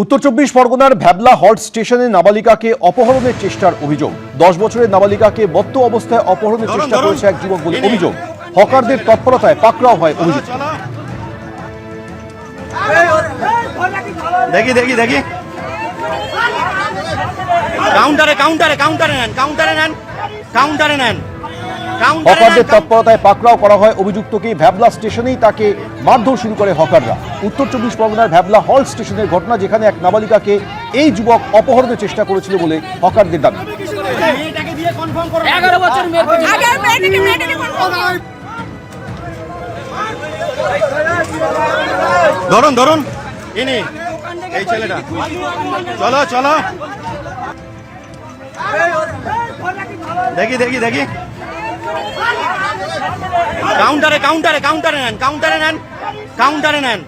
উত্তর চব্বিশ পরগনার ভ্যাবলা হল্ট স্টেশনে নাবালিকাকে অপহরণের চেষ্টার অভিযোগ। 10 বছরের নাবালিকাকে মত্ত অবস্থায় অপহরণের চেষ্টা করেছে এক যুবক বলে অভিযোগ। হকারদের তৎপরতায় পাকড়াও হয় অভিযুক্ত। দেখি দেখি দেখি কাউন্টারে নেন। হকারদের তৎপরতায় পাকড়াও করা হয় অভিযুক্তকে। ভ্যাবলা স্টেশনেই তাকে মারধর শুরু করে হকাররা। উত্তর চব্বিশ পরগনার ভ্যাবলা হল্ট স্টেশনের ঘটনা, যেখানে এক নাবালিকাকে এই যুবক অপহরণের চেষ্টা করেছিল বলে হকারদের দাবি। ধরুন ধরুন ইনি এই ছেলেটা, চলো চলো দেখি দেখি দেখি কাউন্টারে নেন।